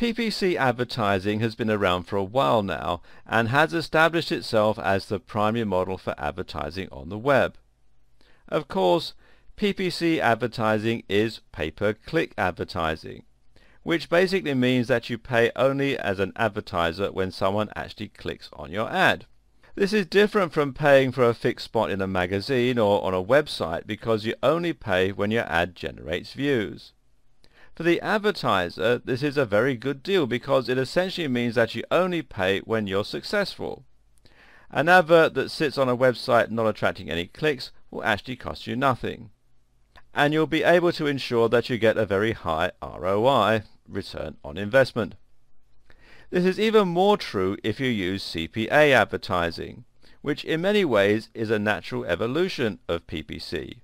PPC advertising has been around for a while now and has established itself as the primary model for advertising on the web. Of course, PPC advertising is pay-per-click advertising, which basically means that you pay only as an advertiser when someone actually clicks on your ad. This is different from paying for a fixed spot in a magazine or on a website because you only pay when your ad generates views. For the advertiser, this is a very good deal because it essentially means that you only pay when you're successful. An advert that sits on a website not attracting any clicks will actually cost you nothing. And you'll be able to ensure that you get a very high ROI, return on investment. This is even more true if you use CPA advertising, which in many ways is a natural evolution of PPC.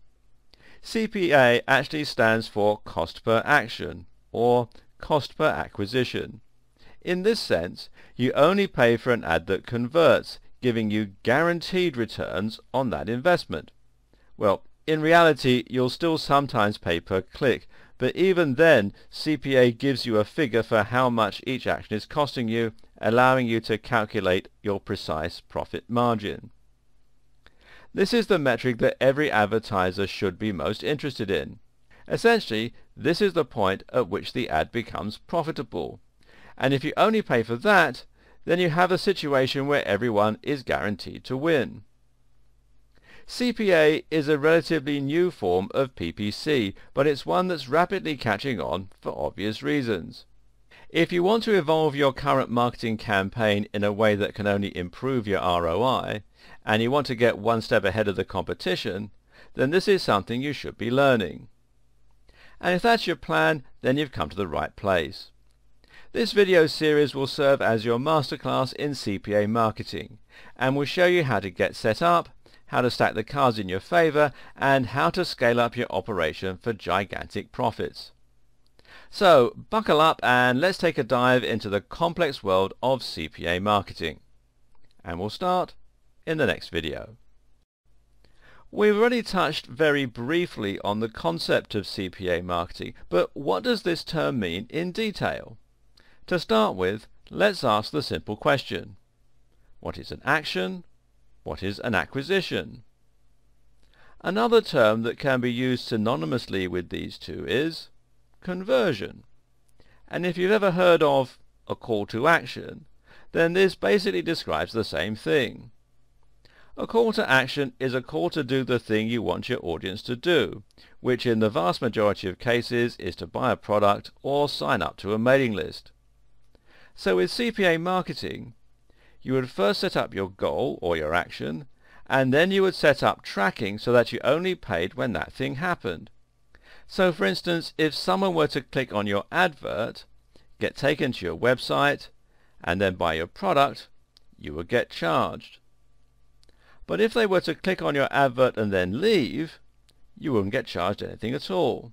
CPA actually stands for cost per action, or cost per acquisition. In this sense, you only pay for an ad that converts, giving you guaranteed returns on that investment. Well, in reality, you'll still sometimes pay per click, but even then, CPA gives you a figure for how much each action is costing you, allowing you to calculate your precise profit margin. This is the metric that every advertiser should be most interested in. Essentially, this is the point at which the ad becomes profitable. And if you only pay for that, then you have a situation where everyone is guaranteed to win. CPA is a relatively new form of PPC, but it's one that's rapidly catching on for obvious reasons. If you want to evolve your current marketing campaign in a way that can only improve your ROI, and you want to get one step ahead of the competition, then this is something you should be learning. And if that's your plan, then you've come to the right place. This video series will serve as your masterclass in CPA marketing, and will show you how to get set up, how to stack the cards in your favor, and how to scale up your operation for gigantic profits. So, buckle up and let's take a dive into the complex world of CPA marketing. And we'll start in the next video. We've already touched very briefly on the concept of CPA marketing, but what does this term mean in detail? To start with, let's ask the simple question. What is an action? What is an acquisition? Another term that can be used synonymously with these two is conversion. And if you've ever heard of a call to action, then this basically describes the same thing. A call to action is a call to do the thing you want your audience to do, which in the vast majority of cases is to buy a product or sign up to a mailing list. So with CPA marketing, you would first set up your goal or your action, and then you would set up tracking so that you only paid when that thing happened. So for instance, if someone were to click on your advert, get taken to your website, and then buy your product, you would get charged. But if they were to click on your advert and then leave, you wouldn't get charged anything at all.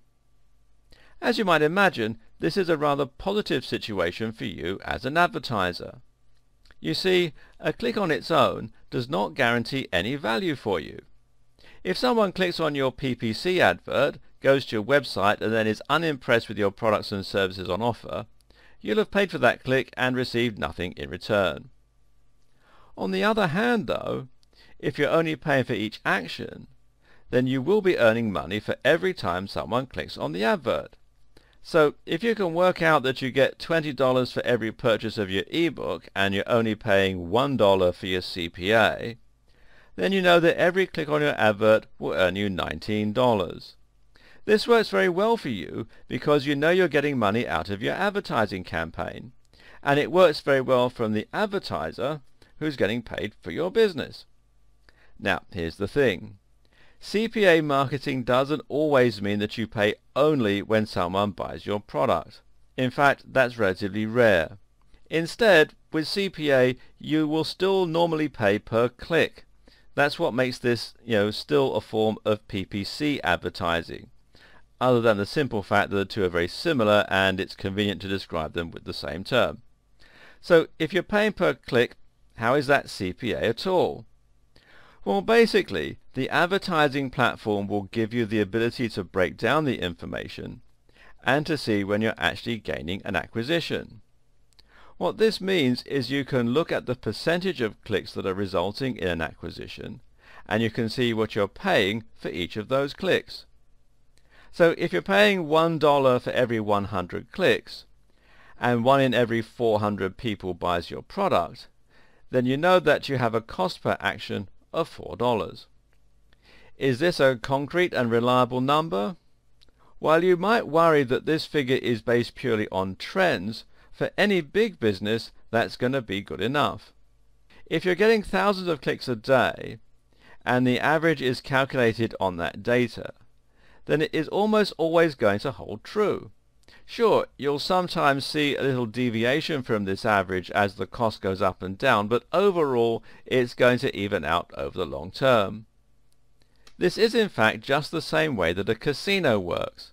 As you might imagine, this is a rather positive situation for you as an advertiser. You see, a click on its own does not guarantee any value for you. If someone clicks on your PPC advert, goes to your website and then is unimpressed with your products and services on offer, you'll have paid for that click and received nothing in return. On the other hand though, if you're only paying for each action, then you will be earning money for every time someone clicks on the advert. So if you can work out that you get $20 for every purchase of your ebook and you're only paying $1 for your CPA, then you know that every click on your advert will earn you $19. This works very well for you because you know you're getting money out of your advertising campaign, and it works very well from the advertiser who's getting paid for your business. Now, here's the thing. CPA marketing doesn't always mean that you pay only when someone buys your product. In fact, that's relatively rare. Instead, with CPA, you will still normally pay per click. That's what makes this, still a form of PPC advertising, other than the simple fact that the two are very similar and it's convenient to describe them with the same term. So, if you're paying per click, how is that CPA at all? Well, basically, the advertising platform will give you the ability to break down the information and to see when you're actually gaining an acquisition. What this means is you can look at the percentage of clicks that are resulting in an acquisition, and you can see what you're paying for each of those clicks. So if you're paying $1 for every 100 clicks, and 1 in every 400 people buys your product, then you know that you have a cost per action of $4. Is this a concrete and reliable number? While you might worry that this figure is based purely on trends, for any big business that's going to be good enough. If you're getting thousands of clicks a day, and the average is calculated on that data, then it is almost always going to hold true. Sure, you'll sometimes see a little deviation from this average as the cost goes up and down, but overall it's going to even out over the long term. This is in fact just the same way that a casino works.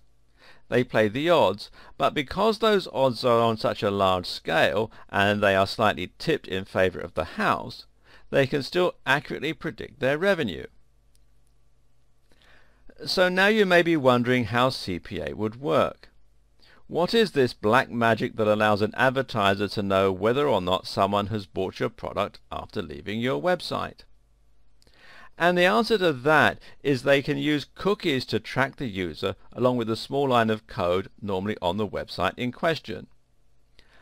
They play the odds, but because those odds are on such a large scale and they are slightly tipped in favor of the house, they can still accurately predict their revenue. So now you may be wondering how CPA would work. What is this black magic that allows an advertiser to know whether or not someone has bought your product after leaving your website? And the answer to that is they can use cookies to track the user along with a small line of code normally on the website in question.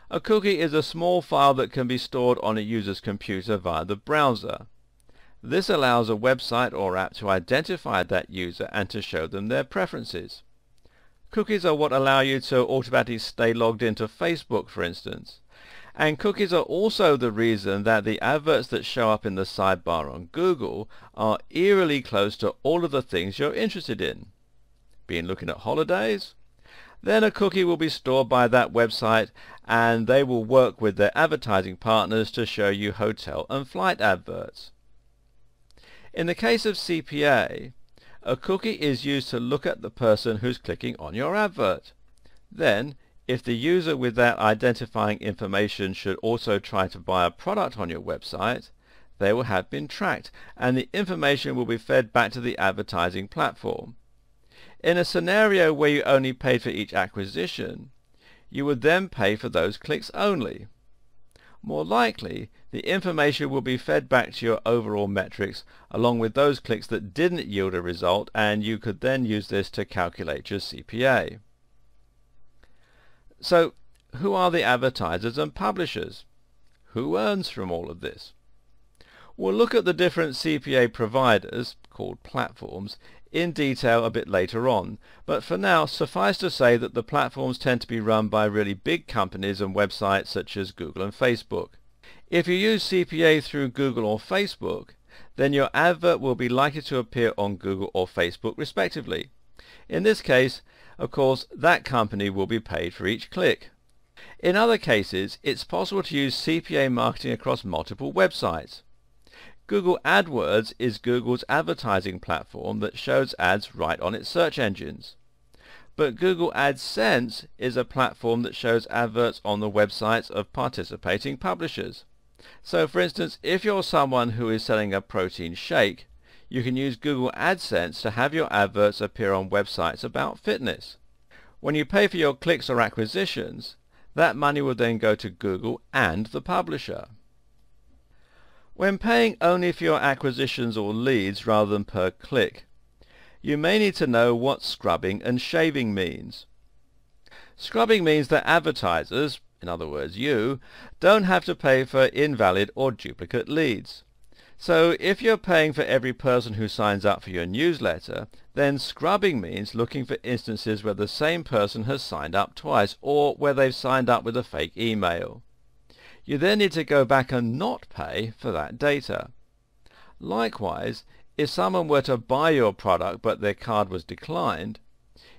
A cookie is a small file that can be stored on a user's computer via the browser. This allows a website or app to identify that user and to show them their preferences. Cookies are what allow you to automatically stay logged into Facebook, for instance. And cookies are also the reason that the adverts that show up in the sidebar on Google are eerily close to all of the things you're interested in. Been looking at holidays? Then a cookie will be stored by that website and they will work with their advertising partners to show you hotel and flight adverts. In the case of CPA, a cookie is used to look at the person who's clicking on your advert. Then, if the user with that identifying information should also try to buy a product on your website, they will have been tracked and the information will be fed back to the advertising platform. In a scenario where you only paid for each acquisition, you would then pay for those clicks only. More likely, the information will be fed back to your overall metrics along with those clicks that didn't yield a result, and you could then use this to calculate your CPA. So, who are the advertisers and publishers? Who earns from all of this? We'll look at the different CPA providers, called platforms, in detail a bit later on, but for now suffice to say that the platforms tend to be run by really big companies and websites such as Google and Facebook. If you use CPA through Google or Facebook, then your advert will be likely to appear on Google or Facebook respectively. In this case, of course, that company will be paid for each click. In other cases, it's possible to use CPA marketing across multiple websites. Google AdWords is Google's advertising platform that shows ads right on its search engines. But Google AdSense is a platform that shows adverts on the websites of participating publishers. So for instance, if you're someone who is selling a protein shake, you can use Google AdSense to have your adverts appear on websites about fitness. When you pay for your clicks or acquisitions, that money will then go to Google and the publisher. When paying only for your acquisitions or leads rather than per click, you may need to know what scrubbing and shaving means. Scrubbing means that advertisers, in other words you, don't have to pay for invalid or duplicate leads. So if you're paying for every person who signs up for your newsletter, then scrubbing means looking for instances where the same person has signed up twice or where they've signed up with a fake email. You then need to go back and not pay for that data. Likewise, if someone were to buy your product but their card was declined,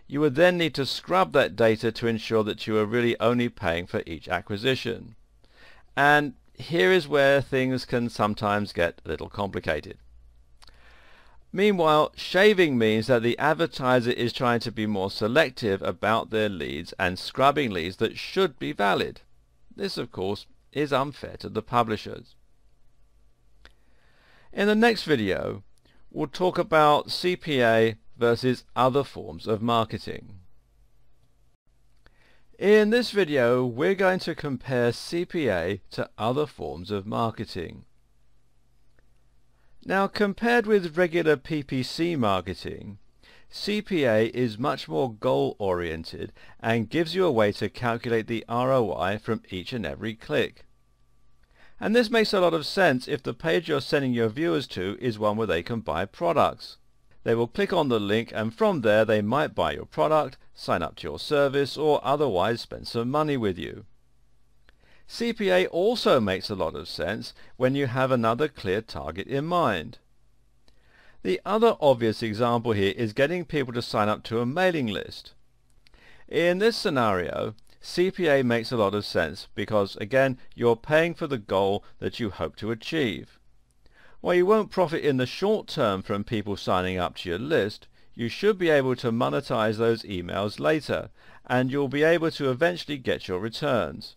you would then need to scrub that data to ensure that you are really only paying for each acquisition. And here is where things can sometimes get a little complicated. Meanwhile, shaving means that the advertiser is trying to be more selective about their leads and scrubbing leads that should be valid. This, of course, is unfair to the publishers. In the next video, we'll talk about CPA versus other forms of marketing. In this video, we're going to compare CPA to other forms of marketing. Now, compared with regular PPC marketing, CPA is much more goal-oriented and gives you a way to calculate the ROI from each and every click. And this makes a lot of sense if the page you're sending your viewers to is one where they can buy products. They will click on the link, and from there they might buy your product, sign up to your service, or otherwise spend some money with you. CPA also makes a lot of sense when you have another clear target in mind. The other obvious example here is getting people to sign up to a mailing list. In this scenario, CPA makes a lot of sense because, again, you're paying for the goal that you hope to achieve. While you won't profit in the short term from people signing up to your list, you should be able to monetize those emails later, and you'll be able to eventually get your returns.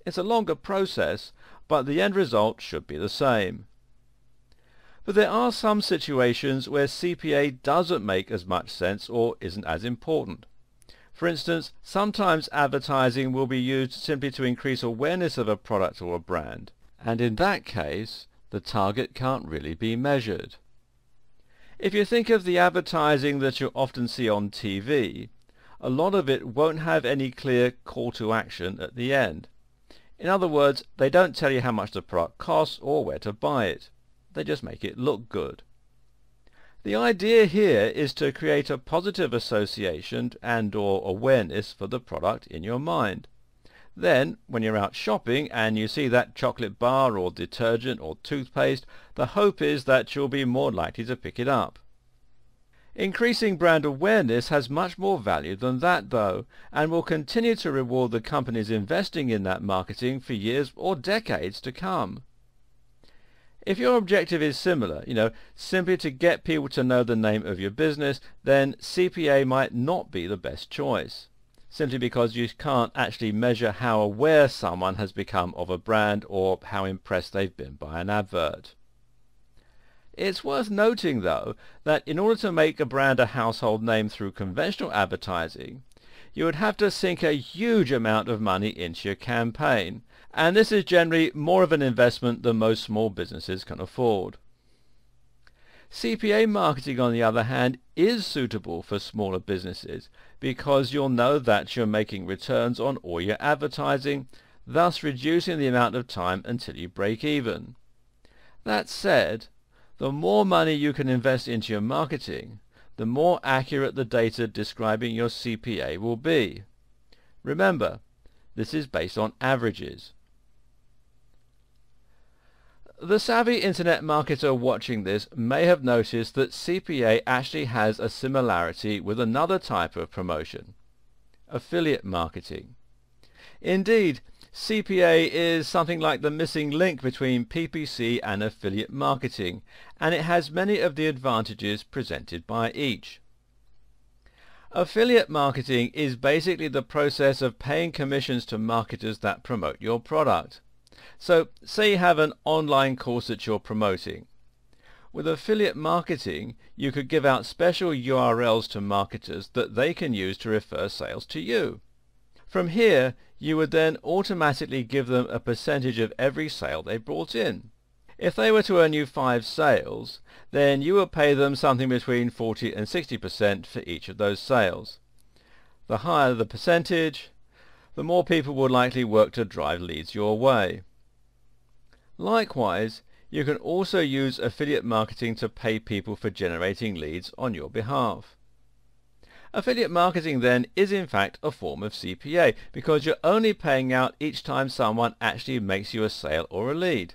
It's a longer process, but the end result should be the same. But there are some situations where CPA doesn't make as much sense or isn't as important. For instance, sometimes advertising will be used simply to increase awareness of a product or a brand, and in that case, the target can't really be measured. If you think of the advertising that you often see on TV, a lot of it won't have any clear call to action at the end. In other words, they don't tell you how much the product costs or where to buy it. They just make it look good. The idea here is to create a positive association and/or awareness for the product in your mind. Then, when you're out shopping and you see that chocolate bar or detergent or toothpaste, the hope is that you'll be more likely to pick it up. Increasing brand awareness has much more value than that, though, and will continue to reward the companies investing in that marketing for years or decades to come. If your objective is similar, simply to get people to know the name of your business, then CPA might not be the best choice, simply because you can't actually measure how aware someone has become of a brand or how impressed they've been by an advert. It's worth noting, though, that in order to make a brand a household name through conventional advertising, you would have to sink a huge amount of money into your campaign, and this is generally more of an investment than most small businesses can afford. CPA marketing, on the other hand, is suitable for smaller businesses because you'll know that you're making returns on all your advertising, thus reducing the amount of time until you break even. That said, the more money you can invest into your marketing, the more accurate the data describing your CPA will be. Remember, this is based on averages. The savvy internet marketer watching this may have noticed that CPA actually has a similarity with another type of promotion: affiliate marketing. Indeed, CPA is something like the missing link between PPC and affiliate marketing, and it has many of the advantages presented by each. Affiliate marketing is basically the process of paying commissions to marketers that promote your product. So, say you have an online course that you're promoting. With affiliate marketing, you could give out special URLs to marketers that they can use to refer sales to you. From here, you would then automatically give them a percentage of every sale they brought in. If they were to earn you 5 sales, then you would pay them something between 40 and 60% for each of those sales. The higher the percentage, the more people will likely work to drive leads your way. Likewise, you can also use affiliate marketing to pay people for generating leads on your behalf. Affiliate marketing then is in fact a form of CPA because you're only paying out each time someone actually makes you a sale or a lead.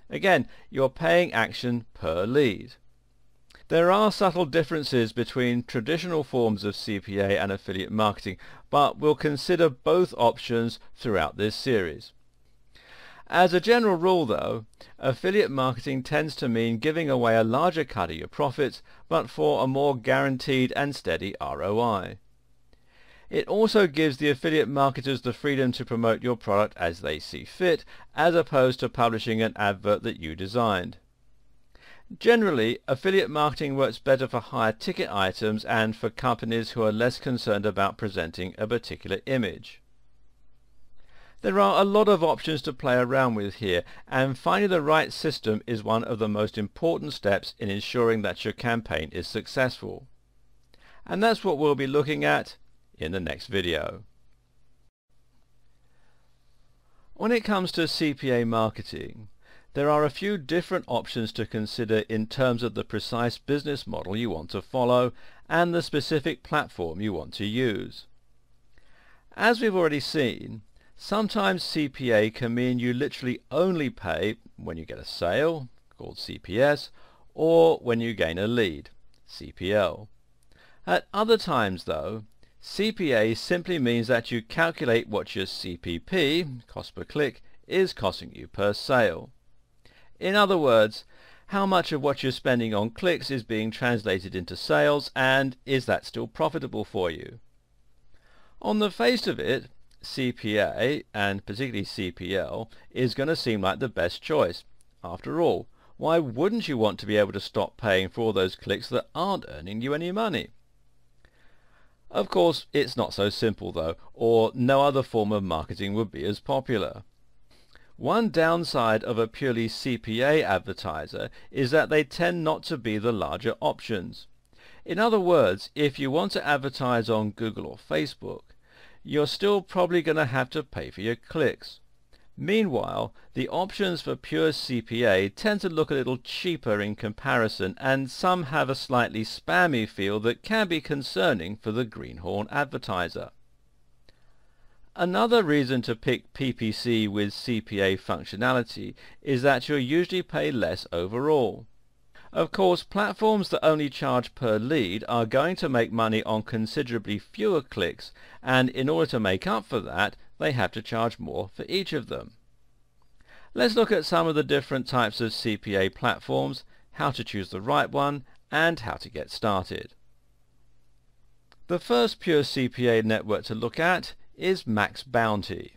Again, you're paying action per lead. There are subtle differences between traditional forms of CPA and affiliate marketing, but we'll consider both options throughout this series. As a general rule, though, affiliate marketing tends to mean giving away a larger cut of your profits, but for a more guaranteed and steady ROI. It also gives the affiliate marketers the freedom to promote your product as they see fit, as opposed to publishing an advert that you designed. Generally, affiliate marketing works better for higher ticket items and for companies who are less concerned about presenting a particular image. There are a lot of options to play around with here, and finding the right system is one of the most important steps in ensuring that your campaign is successful. And that's what we'll be looking at in the next video. When it comes to CPA marketing, there are a few different options to consider in terms of the precise business model you want to follow and the specific platform you want to use. As we've already seen, sometimes CPA can mean you literally only pay when you get a sale, called CPS, or when you gain a lead, CPL. At other times though, CPA simply means that you calculate what your CPP, cost per click, is costing you per sale. In other words, how much of what you're spending on clicks is being translated into sales, and is that still profitable for you? On the face of it, CPA, and particularly CPL, is going to seem like the best choice. After all, why wouldn't you want to be able to stop paying for all those clicks that aren't earning you any money? Of course, it's not so simple though, or no other form of marketing would be as popular. One downside of a purely CPA advertiser is that they tend not to be the larger options. In other words, if you want to advertise on Google or Facebook, you're still probably going to have to pay for your clicks. Meanwhile, the options for pure CPA tend to look a little cheaper in comparison, and some have a slightly spammy feel that can be concerning for the greenhorn advertiser. Another reason to pick PPC with CPA functionality is that you'll usually pay less overall. Of course, platforms that only charge per lead are going to make money on considerably fewer clicks, and in order to make up for that, they have to charge more for each of them. Let's look at some of the different types of CPA platforms, how to choose the right one, and how to get started. The first pure CPA network to look at is Max Bounty.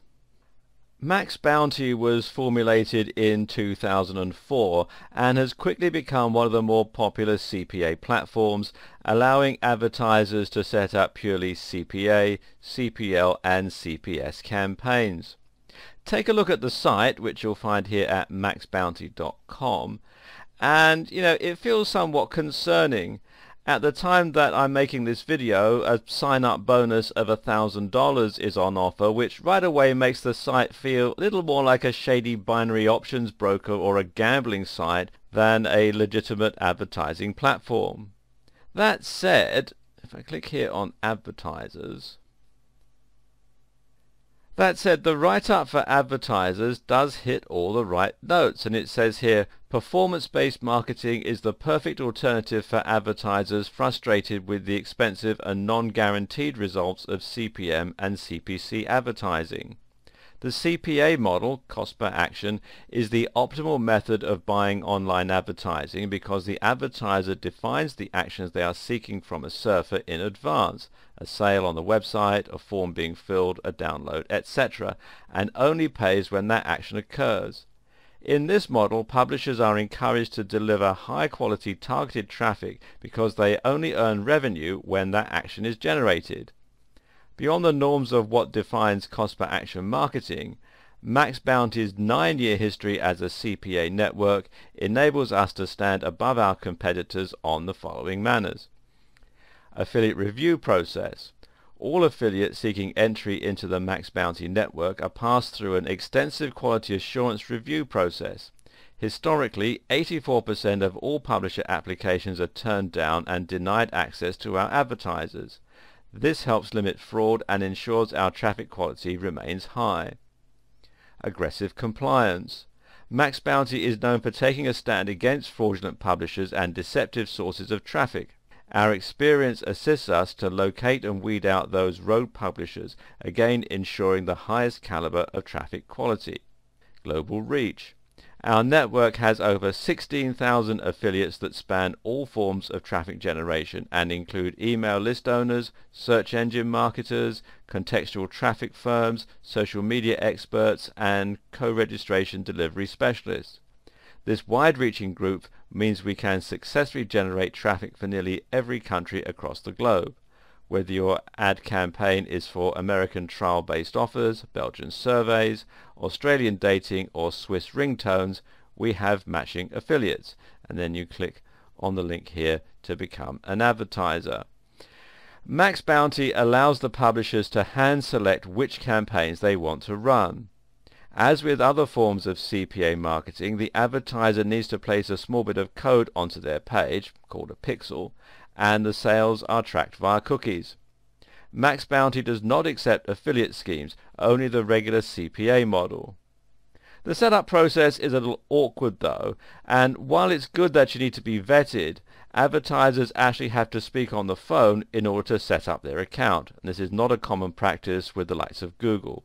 Max Bounty was formulated in 2004 and has quickly become one of the more popular CPA platforms, allowing advertisers to set up purely CPA, CPL and CPS campaigns. Take a look at the site, which you'll find here at maxbounty.com, and it feels somewhat concerning. At the time that I'm making this video, a sign-up bonus of $1,000 is on offer, which right away makes the site feel a little more like a shady binary options broker or a gambling site than a legitimate advertising platform. That said, if I click here on advertisers, the write-up for advertisers does hit all the right notes, and it says here, performance-based marketing is the perfect alternative for advertisers frustrated with the expensive and non-guaranteed results of CPM and CPC advertising. The CPA model, cost per action, is the optimal method of buying online advertising because the advertiser defines the actions they are seeking from a surfer in advance, a sale on the website, a form being filled, a download, etc., and only pays when that action occurs. In this model, publishers are encouraged to deliver high-quality targeted traffic because they only earn revenue when that action is generated. Beyond the norms of what defines cost per action marketing, Max Bounty's 9-year history as a CPA network enables us to stand above our competitors on the following manners. Affiliate review process. All affiliates seeking entry into the Max Bounty network are passed through an extensive quality assurance review process. Historically, 84% of all publisher applications are turned down and denied access to our advertisers. This helps limit fraud and ensures our traffic quality remains high. Aggressive compliance. Max Bounty is known for taking a stand against fraudulent publishers and deceptive sources of traffic. Our experience assists us to locate and weed out those rogue publishers, again ensuring the highest caliber of traffic quality. Global reach. Our network has over 16,000 affiliates that span all forms of traffic generation and include email list owners, search engine marketers, contextual traffic firms, social media experts, and co-registration delivery specialists. This wide-reaching group means we can successfully generate traffic for nearly every country across the globe. Whether your ad campaign is for American trial-based offers, Belgian surveys, Australian dating or Swiss ringtones, we have matching affiliates. And then you click on the link here to become an advertiser. Max Bounty allows the publishers to hand select which campaigns they want to run. As with other forms of CPA marketing, the advertiser needs to place a small bit of code onto their page, called a pixel, and the sales are tracked via cookies. Max Bounty does not accept affiliate schemes, only the regular CPA model. The setup process is a little awkward though, and while it's good that you need to be vetted, advertisers actually have to speak on the phone in order to set up their account, and this is not a common practice with the likes of Google.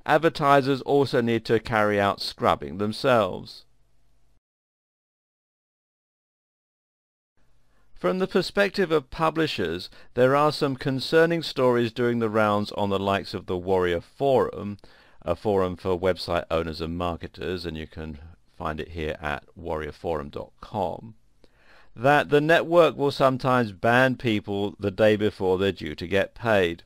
Advertisers also need to carry out scrubbing themselves. From the perspective of publishers, there are some concerning stories doing the rounds on the likes of the Warrior Forum, a forum for website owners and marketers, and you can find it here at warriorforum.com, that the network will sometimes ban people the day before they're due to get paid.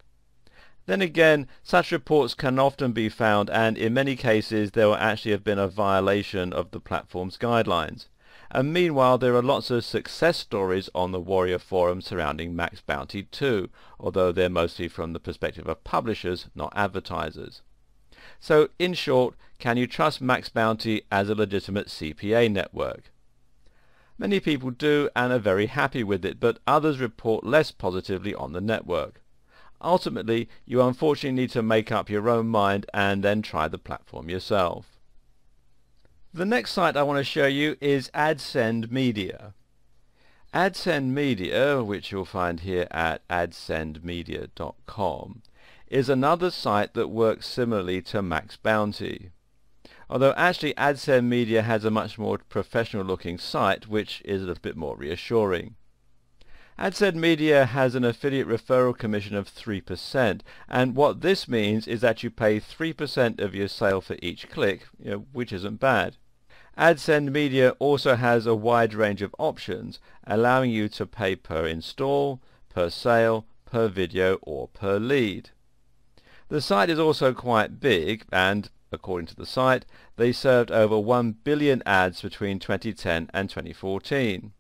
Then again, such reports can often be found, and in many cases there will actually have been a violation of the platform's guidelines. And meanwhile, there are lots of success stories on the Warrior Forum surrounding Max Bounty too, although they're mostly from the perspective of publishers, not advertisers. So, in short, can you trust Max Bounty as a legitimate CPA network? Many people do and are very happy with it, but others report less positively on the network. Ultimately, you unfortunately need to make up your own mind and then try the platform yourself. The next site I want to show you is AdSend Media. AdSend Media, which you'll find here at adsendmedia.com, is another site that works similarly to Max Bounty. Although actually AdSend Media has a much more professional looking site, which is a little bit more reassuring. AdSend Media has an affiliate referral commission of 3%, and what this means is that you pay 3% of your sale for each click, which isn't bad. AdSend Media also has a wide range of options, allowing you to pay per install, per sale, per video, or per lead. The site is also quite big, and according to the site, they served over 1 billion ads between 2010 and 2014.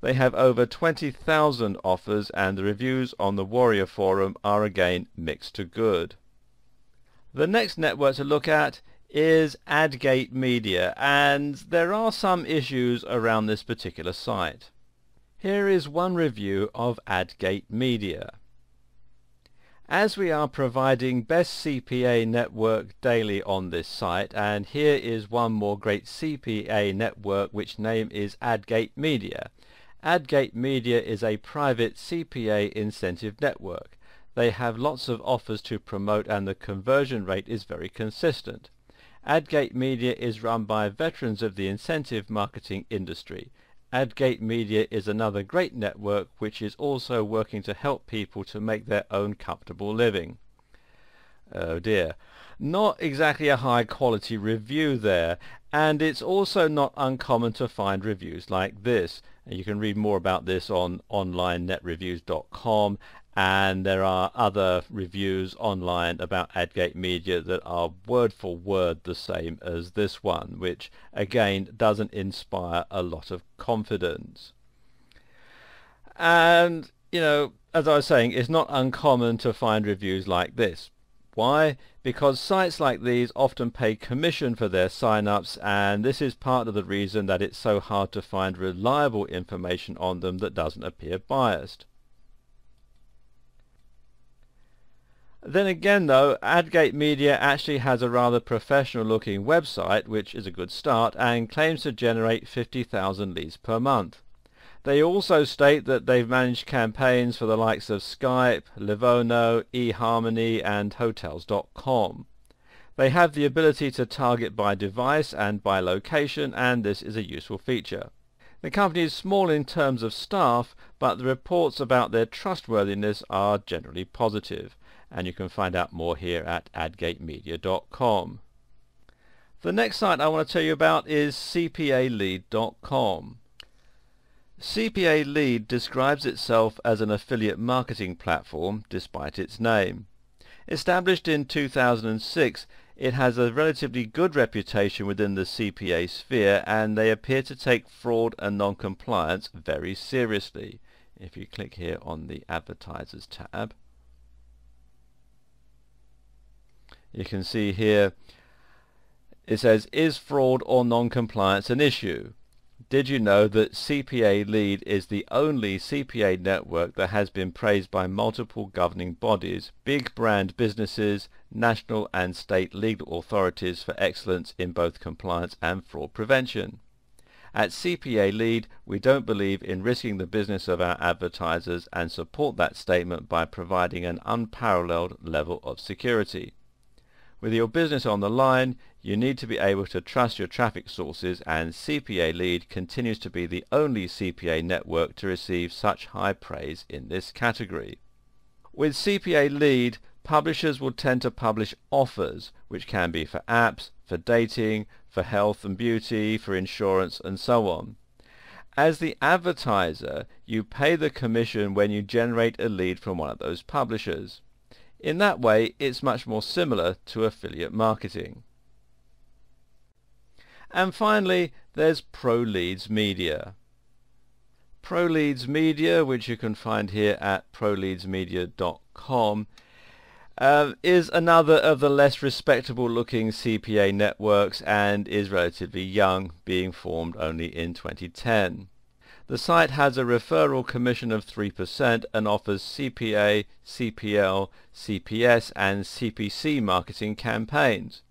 They have over 20,000 offers, and the reviews on the Warrior Forum are again mixed to good. The next network to look at is AdGate Media, and there are some issues around this particular site. Here is one review of AdGate Media. As we are providing best CPA network daily on this site, and here is one more great CPA network which name is AdGate Media. AdGate Media is a private CPA incentive network. They have lots of offers to promote and the conversion rate is very consistent. AdGate Media is run by veterans of the incentive marketing industry. AdGate Media is another great network which is also working to help people to make their own comfortable living. Oh dear. Not exactly a high quality review there, and it's also not uncommon to find reviews like this. You can read more about this on onlinenetreviews.com, and there are other reviews online about AdGate Media that are word for word the same as this one, which again doesn't inspire a lot of confidence. And as I was saying, it's not uncommon to find reviews like this. Why? Because sites like these often pay commission for their sign-ups, and this is part of the reason that it's so hard to find reliable information on them that doesn't appear biased. Then again though, AdGate Media actually has a rather professional looking website, which is a good start, and claims to generate 50,000 leads per month. They also state that they've managed campaigns for the likes of Skype, Livono, eHarmony and Hotels.com. They have the ability to target by device and by location, and this is a useful feature. The company is small in terms of staff, but the reports about their trustworthiness are generally positive, and you can find out more here at adgatemedia.com. The next site I want to tell you about is CPAlead.com. CPA Lead describes itself as an affiliate marketing platform despite its name. Established in 2006, it has a relatively good reputation within the CPA sphere, and they appear to take fraud and non-compliance very seriously. If you click here on the Advertisers tab, you can see here it says, is fraud or non-compliance an issue? Did you know that CPA Lead is the only CPA network that has been praised by multiple governing bodies, big brand businesses, national and state legal authorities for excellence in both compliance and fraud prevention? At CPA Lead, we don't believe in risking the business of our advertisers and support that statement by providing an unparalleled level of security. With your business on the line, you need to be able to trust your traffic sources, and CPA Lead continues to be the only CPA network to receive such high praise in this category. With CPA Lead, publishers will tend to publish offers, which can be for apps, for dating, for health and beauty, for insurance, and so on. As the advertiser, you pay the commission when you generate a lead from one of those publishers. In that way, it's much more similar to affiliate marketing. And finally, there's ProLeads Media. ProLeads Media, which you can find here at proleadsmedia.com, is another of the less respectable looking CPA networks and is relatively young, being formed only in 2010. The site has a referral commission of 3% and offers CPA, CPL, CPS and CPC marketing campaigns.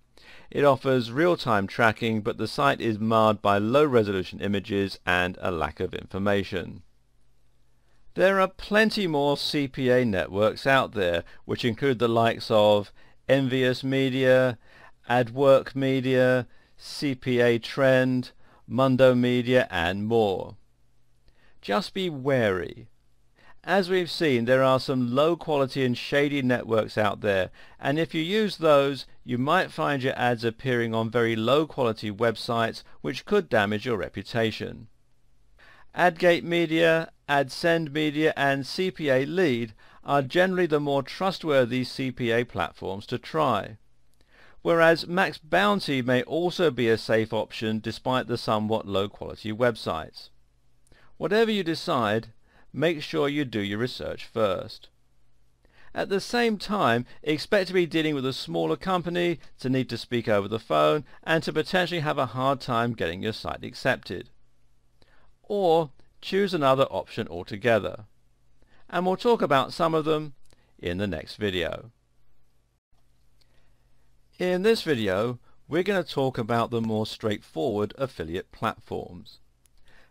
It offers real-time tracking, but the site is marred by low-resolution images and a lack of information. There are plenty more CPA networks out there, which include the likes of Envious Media, AdWork Media, CPA Trend, Mundo Media and more. Just be wary. As we've seen, there are some low quality and shady networks out there, and if you use those, you might find your ads appearing on very low quality websites, which could damage your reputation. AdGate Media, AdSend Media and CPA Lead are generally the more trustworthy CPA platforms to try. Whereas Max Bounty may also be a safe option despite the somewhat low quality websites. Whatever you decide, make sure you do your research first. At the same time, expect to be dealing with a smaller company, to need to speak over the phone, and to potentially have a hard time getting your site accepted. Or choose another option altogether. And we'll talk about some of them in the next video. In this video, we're going to talk about the more straightforward affiliate platforms.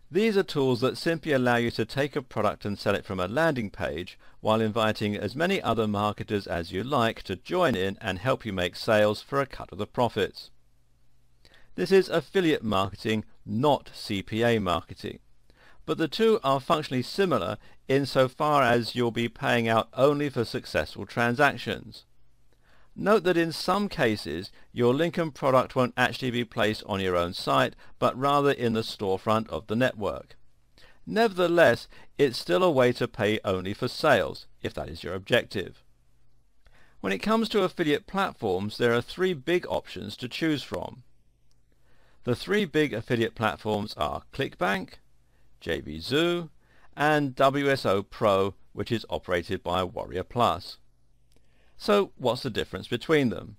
These are tools that simply allow you to take a product and sell it from a landing page while inviting as many other marketers as you like to join in and help you make sales for a cut of the profits. This is affiliate marketing, not CPA marketing. But the two are functionally similar insofar as you'll be paying out only for successful transactions. Note that in some cases, your link and product won't actually be placed on your own site, but rather in the storefront of the network. Nevertheless, it's still a way to pay only for sales, if that is your objective. When it comes to affiliate platforms, there are three big options to choose from. The three big affiliate platforms are ClickBank, JVZoo, and WSO Pro, which is operated by Warrior Plus. So what's the difference between them?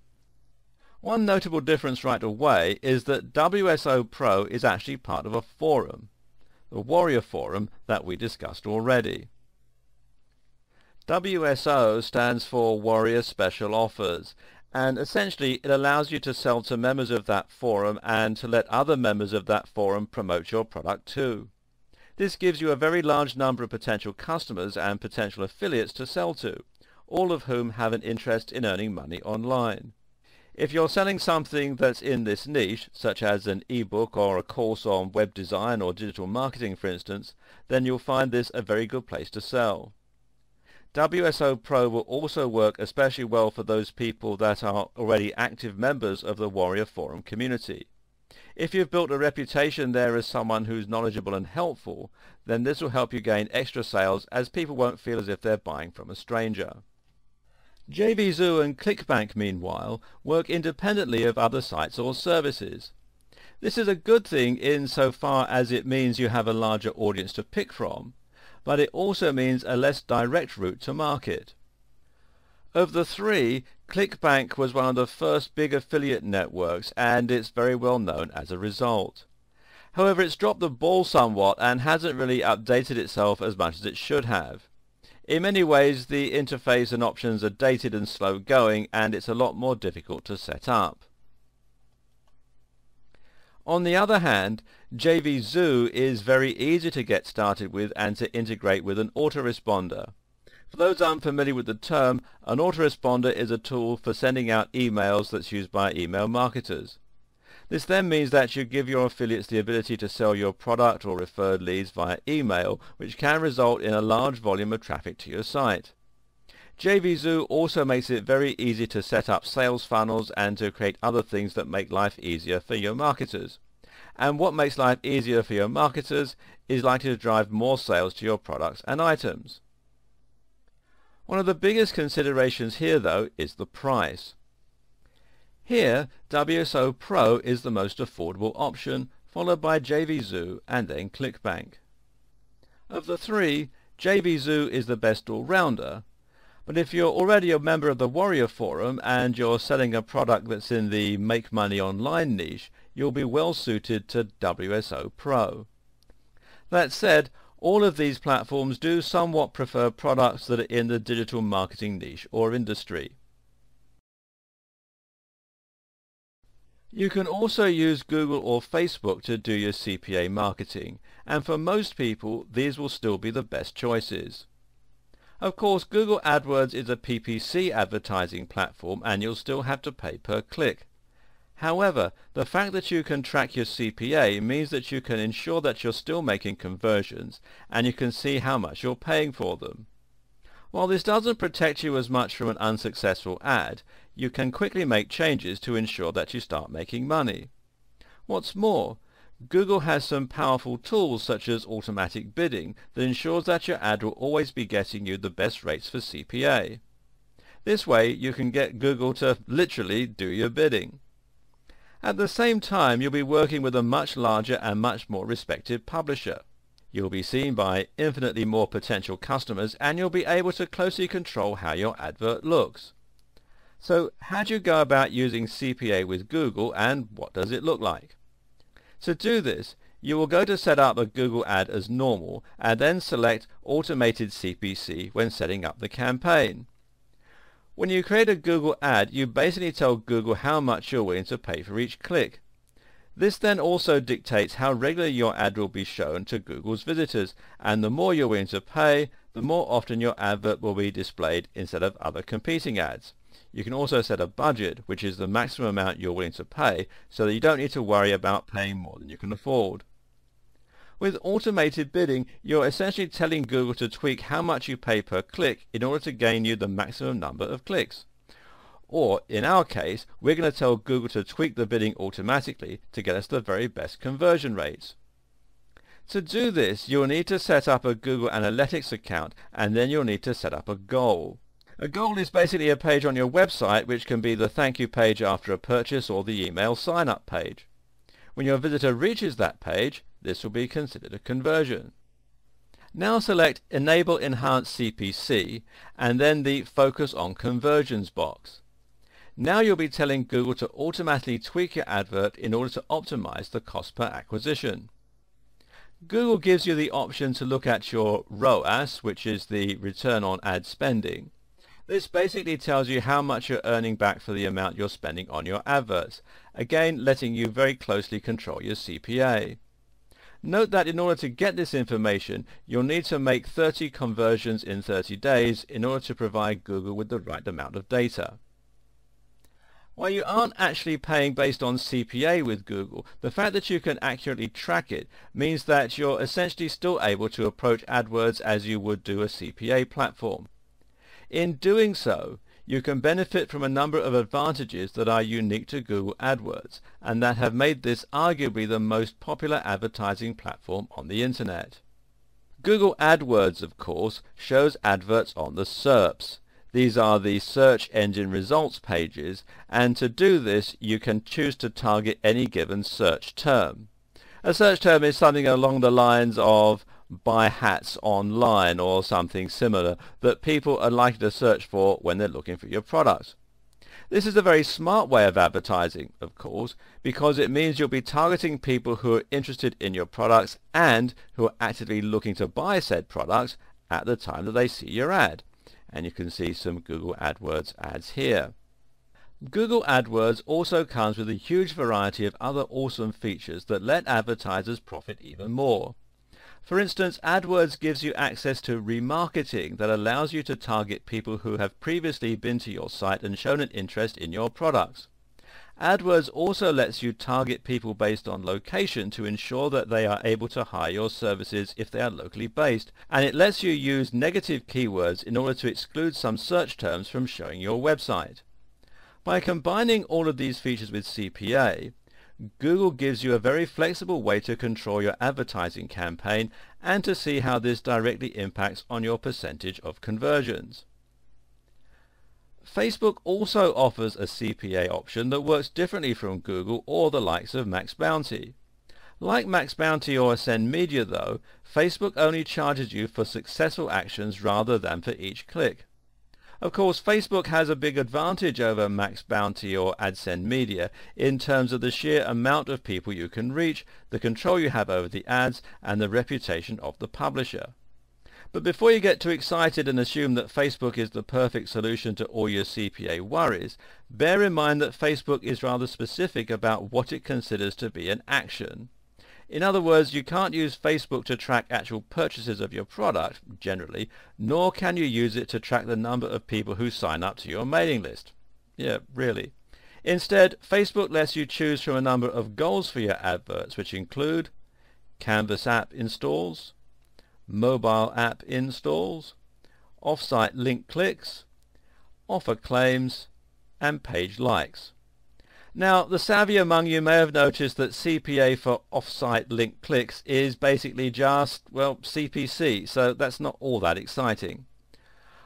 One notable difference right away is that WSO Pro is actually part of a forum, the Warrior Forum that we discussed already. WSO stands for Warrior Special Offers, and essentially it allows you to sell to members of that forum and to let other members of that forum promote your product too. This gives you a very large number of potential customers and potential affiliates to sell to, all of whom have an interest in earning money online. If you're selling something that's in this niche, such as an ebook or a course on web design or digital marketing for instance, then you'll find this a very good place to sell. WSO Pro will also work especially well for those people that are already active members of the Warrior Forum community. If you've built a reputation there as someone who's knowledgeable and helpful, then this will help you gain extra sales, as people won't feel as if they're buying from a stranger. JVZoo and ClickBank, meanwhile, work independently of other sites or services. This is a good thing insofar as it means you have a larger audience to pick from, but it also means a less direct route to market. Of the three, ClickBank was one of the first big affiliate networks, and it's very well known as a result. However, it's dropped the ball somewhat and hasn't really updated itself as much as it should have. In many ways, the interface and options are dated and slow going, and it's a lot more difficult to set up. On the other hand, JVZoo is very easy to get started with and to integrate with an autoresponder. For those unfamiliar with the term, an autoresponder is a tool for sending out emails that's used by email marketers. This then means that you give your affiliates the ability to sell your product or referred leads via email, which can result in a large volume of traffic to your site. JVZoo also makes it very easy to set up sales funnels and to create other things that make life easier for your marketers. And what makes life easier for your marketers is likely to drive more sales to your products and items. One of the biggest considerations here, though, is the price. Here, WSO Pro is the most affordable option, followed by JVZoo and then ClickBank. Of the three, JVZoo is the best all-rounder, but if you're already a member of the Warrior Forum and you're selling a product that's in the Make Money Online niche, you'll be well suited to WSO Pro. That said, all of these platforms do somewhat prefer products that are in the digital marketing niche or industry. You can also use Google or Facebook to do your CPA marketing, and for most people these will still be the best choices. Of course, Google AdWords is a PPC advertising platform and you'll still have to pay per click. However, the fact that you can track your CPA means that you can ensure that you're still making conversions and you can see how much you're paying for them. While this doesn't protect you as much from an unsuccessful ad, you can quickly make changes to ensure that you start making money. What's more, Google has some powerful tools such as automatic bidding that ensures that your ad will always be getting you the best rates for CPA. This way you can get Google to literally do your bidding. At the same time, you'll be working with a much larger and much more respected publisher. You'll be seen by infinitely more potential customers and you'll be able to closely control how your advert looks. So how do you go about using CPA with Google and what does it look like? To do this, you will go to set up a Google ad as normal and then select Automated CPC when setting up the campaign. When you create a Google ad, you basically tell Google how much you're willing to pay for each click. This then also dictates how regularly your ad will be shown to Google's visitors, and the more you're willing to pay, the more often your advert will be displayed instead of other competing ads. You can also set a budget, which is the maximum amount you're willing to pay, so that you don't need to worry about paying more than you can afford. With automated bidding, you're essentially telling Google to tweak how much you pay per click in order to gain you the maximum number of clicks. Or, in our case, we're going to tell Google to tweak the bidding automatically to get us the very best conversion rates. To do this, you'll need to set up a Google Analytics account, and then you'll need to set up a goal. A goal is basically a page on your website, which can be the thank you page after a purchase or the email sign-up page. When your visitor reaches that page, this will be considered a conversion. Now select Enable Enhanced CPC and then the Focus on Conversions box. Now you'll be telling Google to automatically tweak your advert in order to optimize the cost per acquisition. Google gives you the option to look at your ROAS, which is the return on ad spending. This basically tells you how much you're earning back for the amount you're spending on your adverts, again letting you very closely control your CPA. Note that in order to get this information, you'll need to make 30 conversions in 30 days in order to provide Google with the right amount of data. While you aren't actually paying based on CPA with Google, the fact that you can accurately track it means that you're essentially still able to approach AdWords as you would do a CPA platform. In doing so, you can benefit from a number of advantages that are unique to Google AdWords and that have made this arguably the most popular advertising platform on the internet. Google AdWords, of course, shows adverts on the SERPs. These are the search engine results pages, and to do this you can choose to target any given search term. A search term is something along the lines of buy hats online or something similar that people are likely to search for when they're looking for your products. This is a very smart way of advertising, of course, because it means you'll be targeting people who are interested in your products and who are actively looking to buy said products at the time that they see your ad. And you can see some Google AdWords ads here. Google AdWords also comes with a huge variety of other awesome features that let advertisers profit even more. For instance, AdWords gives you access to remarketing that allows you to target people who have previously been to your site and shown an interest in your products. AdWords also lets you target people based on location to ensure that they are able to hire your services if they are locally based, and it lets you use negative keywords in order to exclude some search terms from showing your website. By combining all of these features with CPA, Google gives you a very flexible way to control your advertising campaign and to see how this directly impacts on your percentage of conversions. Facebook also offers a CPA option that works differently from Google or the likes of Max Bounty. Like Max Bounty or Ascend Media though, Facebook only charges you for successful actions rather than for each click. Of course, Facebook has a big advantage over Max Bounty or Ascend Media in terms of the sheer amount of people you can reach, the control you have over the ads, and the reputation of the publisher. But before you get too excited and assume that Facebook is the perfect solution to all your CPA worries, bear in mind that Facebook is rather specific about what it considers to be an action. In other words, you can't use Facebook to track actual purchases of your product, generally, nor can you use it to track the number of people who sign up to your mailing list. Yeah, really. Instead, Facebook lets you choose from a number of goals for your adverts, which include Canvas app installs, mobile app installs, off-site link clicks, offer claims, and page likes. Now, the savvy among you may have noticed that CPA for off-site link clicks is basically just, well, CPC, so that's not all that exciting.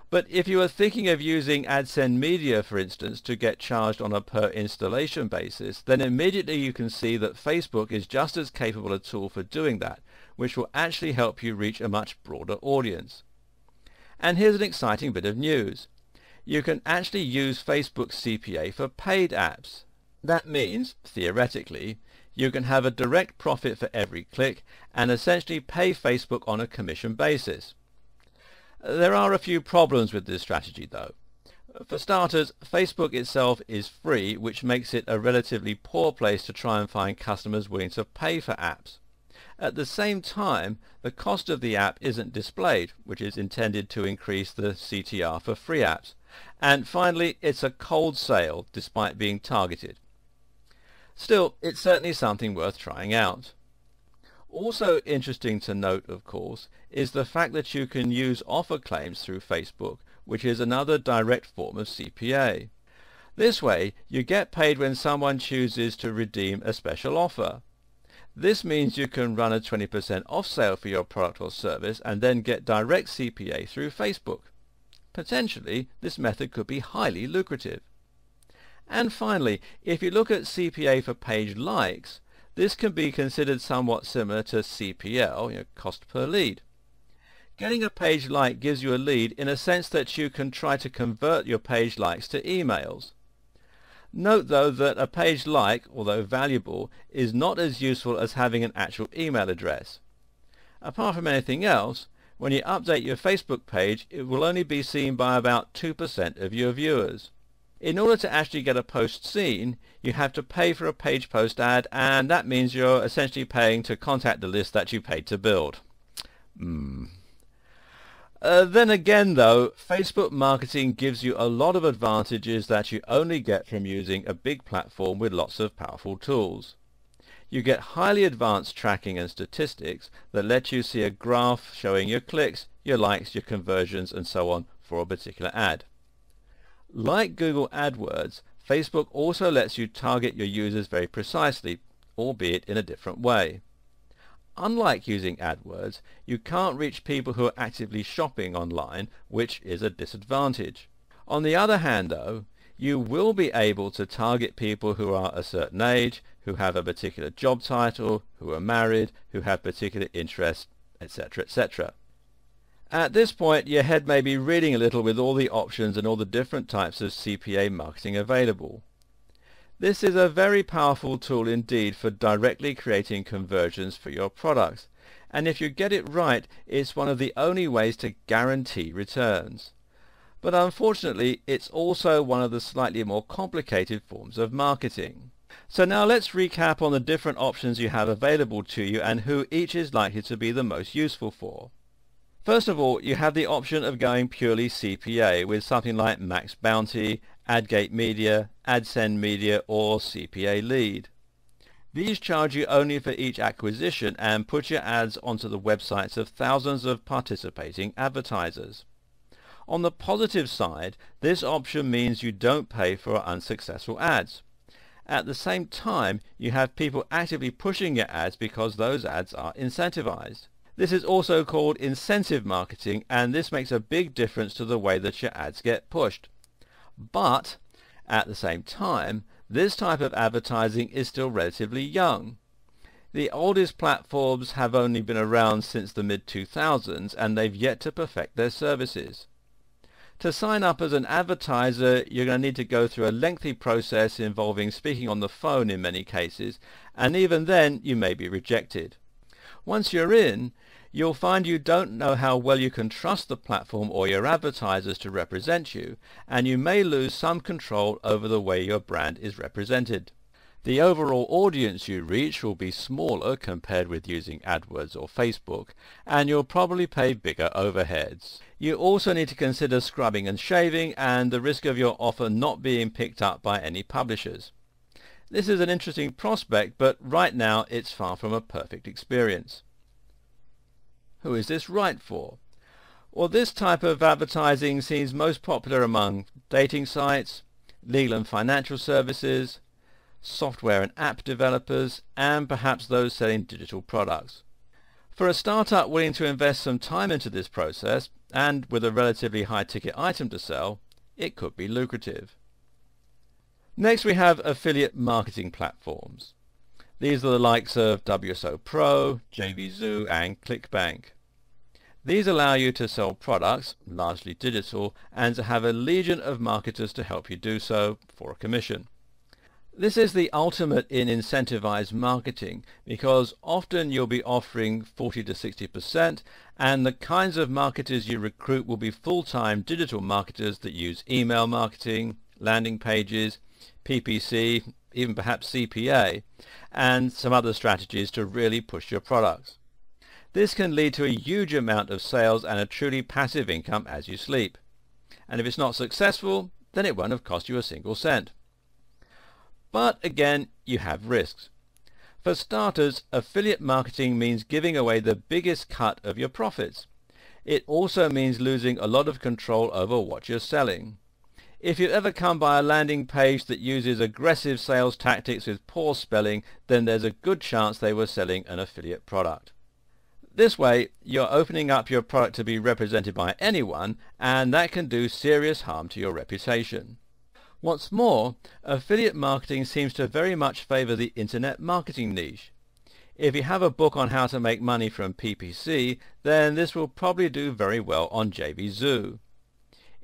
But if you are thinking of using Ascend Media, for instance, to get charged on a per installation basis, then immediately you can see that Facebook is just as capable a tool for doing that, which will actually help you reach a much broader audience. And here's an exciting bit of news. You can actually use Facebook's CPA for paid apps. That means, theoretically, you can have a direct profit for every click and essentially pay Facebook on a commission basis. There are a few problems with this strategy though. For starters, Facebook itself is free, which makes it a relatively poor place to try and find customers willing to pay for apps. At the same time, the cost of the app isn't displayed, which is intended to increase the CTR for free apps. And finally, it's a cold sale despite being targeted. Still, it's certainly something worth trying out. Also interesting to note, of course, is the fact that you can use offer claims through Facebook, which is another direct form of CPA. This way, you get paid when someone chooses to redeem a special offer. This means you can run a 20% off sale for your product or service and then get direct CPA through Facebook. Potentially, this method could be highly lucrative. And finally, if you look at CPA for page likes, this can be considered somewhat similar to CPL, cost per lead. Getting a page like gives you a lead in a sense that you can try to convert your page likes to emails. Note though that a page like, although valuable, is not as useful as having an actual email address. Apart from anything else, when you update your Facebook page, it will only be seen by about 2% of your viewers. In order to actually get a post seen, you have to pay for a page post ad, and that means you're essentially paying to contact the list that you paid to build. Then again though, Facebook marketing gives you a lot of advantages that you only get from using a big platform with lots of powerful tools. You get highly advanced tracking and statistics that let you see a graph showing your clicks, your likes, your conversions and so on for a particular ad. Like Google AdWords, Facebook also lets you target your users very precisely, albeit in a different way. Unlike using AdWords, you can't reach people who are actively shopping online, which is a disadvantage. On the other hand, though, you will be able to target people who are a certain age, who have a particular job title, who are married, who have particular interests, etc., etc. At this point, your head may be reeling a little with all the options and all the different types of CPA marketing available. This is a very powerful tool indeed for directly creating conversions for your products, and if you get it right, it's one of the only ways to guarantee returns. But unfortunately, it's also one of the slightly more complicated forms of marketing. So now let's recap on the different options you have available to you and who each is likely to be the most useful for. First of all, you have the option of going purely CPA with something like Max Bounty, AdGate Media, AdSend Media, or CPA Lead. These charge you only for each acquisition and put your ads onto the websites of thousands of participating advertisers. On the positive side, this option means you don't pay for unsuccessful ads. At the same time, you have people actively pushing your ads because those ads are incentivized. This is also called incentive marketing, and this makes a big difference to the way that your ads get pushed. But at the same time, this type of advertising is still relatively young. The oldest platforms have only been around since the mid-2000s, and they've yet to perfect their services. To sign up as an advertiser, you're going to need to go through a lengthy process involving speaking on the phone in many cases, and even then you may be rejected. Once you're in, you'll find you don't know how well you can trust the platform or your advertisers to represent you, and you may lose some control over the way your brand is represented. The overall audience you reach will be smaller compared with using AdWords or Facebook, and you'll probably pay bigger overheads. You also need to consider scrubbing and shaving and the risk of your offer not being picked up by any publishers. This is an interesting prospect, but right now it's far from a perfect experience. Who is this right for? Well, this type of advertising seems most popular among dating sites, legal and financial services, software and app developers, and perhaps those selling digital products. For a startup willing to invest some time into this process, and with a relatively high ticket item to sell, it could be lucrative. Next we have affiliate marketing platforms. These are the likes of WSO Pro, JVZoo and ClickBank. These allow you to sell products, largely digital, and to have a legion of marketers to help you do so for a commission. This is the ultimate in incentivized marketing because often you'll be offering 40 to 60%, and the kinds of marketers you recruit will be full-time digital marketers that use email marketing, landing pages, PPC, even perhaps CPA, and some other strategies to really push your products. This can lead to a huge amount of sales and a truly passive income as you sleep. And if it's not successful, then it won't have cost you a single cent. But again, you have risks. For starters, affiliate marketing means giving away the biggest cut of your profits. It also means losing a lot of control over what you're selling. If you ever come by a landing page that uses aggressive sales tactics with poor spelling, then there's a good chance they were selling an affiliate product. This way, you're opening up your product to be represented by anyone, and that can do serious harm to your reputation. What's more, affiliate marketing seems to very much favor the internet marketing niche. If you have a book on how to make money from PPC, then this will probably do very well on JVZoo.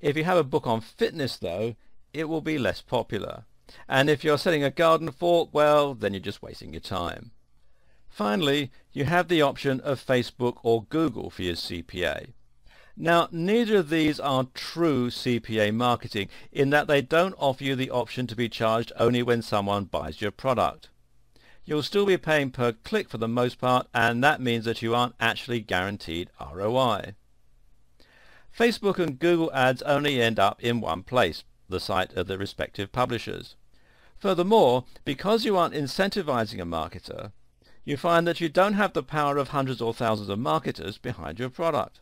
If you have a book on fitness, though, it will be less popular. And if you're selling a garden fork, well, then you're just wasting your time. Finally, you have the option of Facebook or Google for your CPA. Now, neither of these are true CPA marketing in that they don't offer you the option to be charged only when someone buys your product. You'll still be paying per click for the most part, and that means that you aren't actually guaranteed ROI. Facebook and Google ads only end up in one place, the site of the respective publishers. Furthermore, because you aren't incentivizing a marketer, you find that you don't have the power of hundreds or thousands of marketers behind your product.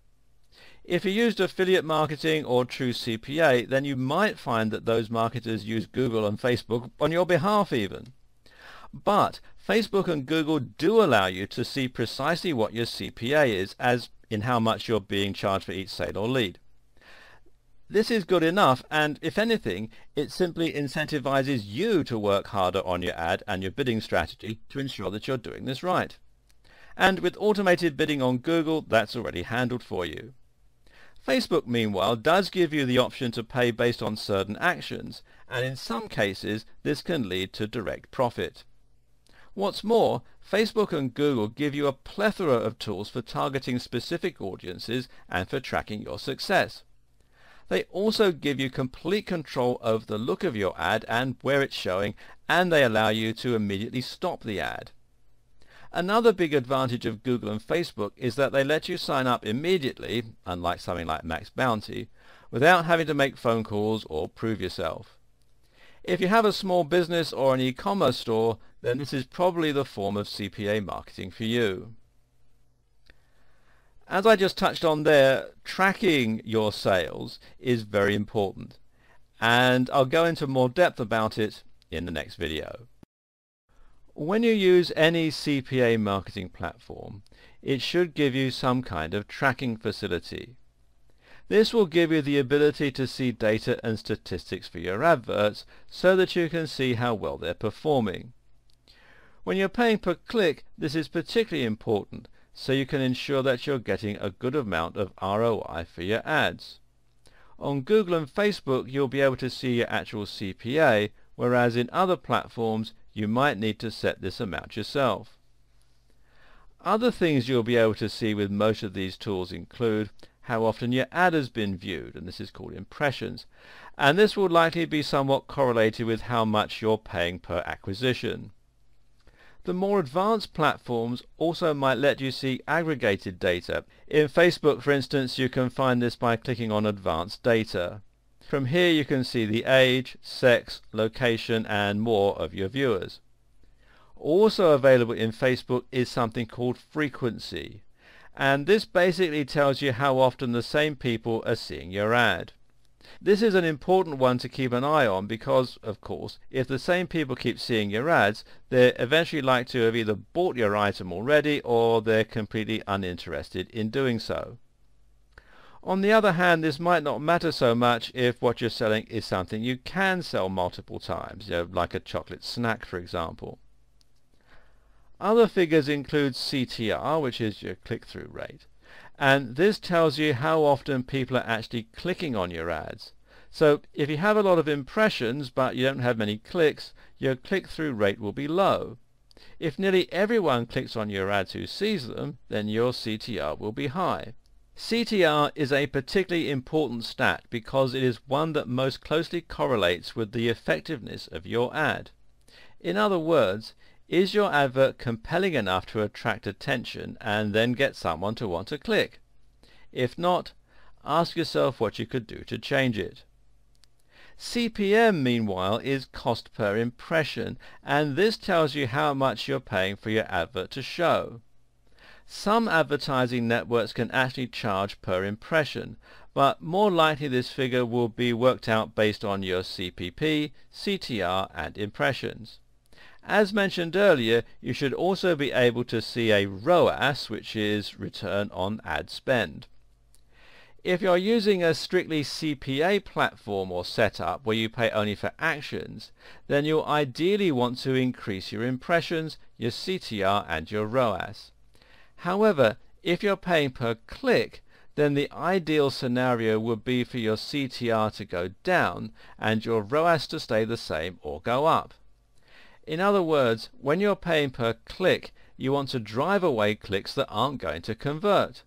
If you used affiliate marketing or true CPA, then you might find that those marketers use Google and Facebook on your behalf even. But Facebook and Google do allow you to see precisely what your CPA is, as in how much you're being charged for each sale or lead. This is good enough, and if anything, it simply incentivizes you to work harder on your ad and your bidding strategy to ensure that you're doing this right. And with automated bidding on Google, that's already handled for you. Facebook, meanwhile, does give you the option to pay based on certain actions, and in some cases this can lead to direct profit. What's more, Facebook and Google give you a plethora of tools for targeting specific audiences and for tracking your success. They also give you complete control over the look of your ad and where it's showing, and they allow you to immediately stop the ad. Another big advantage of Google and Facebook is that they let you sign up immediately, unlike something like Max Bounty, without having to make phone calls or prove yourself. If you have a small business or an e-commerce store, then this is probably the form of CPA marketing for you. As I just touched on there, tracking your sales is very important, and I'll go into more depth about it in the next video. When you use any CPA marketing platform, it should give you some kind of tracking facility. This will give you the ability to see data and statistics for your adverts so that you can see how well they're performing. When you're paying per click, this is particularly important, so you can ensure that you're getting a good amount of ROI for your ads. On Google and Facebook, you'll be able to see your actual CPA, whereas in other platforms you might need to set this amount yourself. Other things you'll be able to see with most of these tools include how often your ad has been viewed, and this is called impressions, and this will likely be somewhat correlated with how much you're paying per acquisition. The more advanced platforms also might let you see aggregated data. In Facebook, for instance, you can find this by clicking on Advanced Data. From here you can see the age, sex, location and more of your viewers. Also available in Facebook is something called frequency, and this basically tells you how often the same people are seeing your ad. This is an important one to keep an eye on because, of course, if the same people keep seeing your ads, they're eventually likely to have either bought your item already or they're completely uninterested in doing so. On the other hand, this might not matter so much if what you're selling is something you can sell multiple times, like a chocolate snack, for example. Other figures include CTR, which is your click-through rate, and this tells you how often people are actually clicking on your ads. So if you have a lot of impressions but you don't have many clicks, your click-through rate will be low. If nearly everyone clicks on your ads who sees them, then your CTR will be high. CTR is a particularly important stat because it is one that most closely correlates with the effectiveness of your ad. In other words, is your advert compelling enough to attract attention and then get someone to want to click? If not, ask yourself what you could do to change it. CPM, meanwhile, is cost per impression, and this tells you how much you're paying for your advert to show. Some advertising networks can actually charge per impression, but more likely this figure will be worked out based on your CPP, CTR and impressions. As mentioned earlier, you should also be able to see a ROAS, which is return on ad spend. If you're using a strictly CPA platform or setup where you pay only for actions, then you'll ideally want to increase your impressions, your CTR and your ROAS. However, if you're paying per click, then the ideal scenario would be for your CTR to go down and your ROAS to stay the same or go up. In other words, when you're paying per click, you want to drive away clicks that aren't going to convert.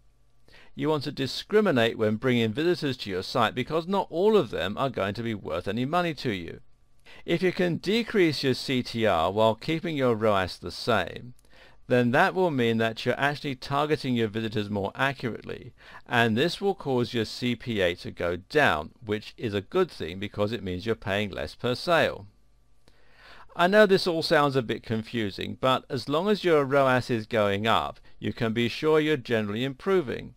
You want to discriminate when bringing visitors to your site because not all of them are going to be worth any money to you. If you can decrease your CTR while keeping your ROAS the same, then that will mean that you're actually targeting your visitors more accurately, and this will cause your CPA to go down, which is a good thing because it means you're paying less per sale. I know this all sounds a bit confusing, but as long as your ROAS is going up, you can be sure you're generally improving.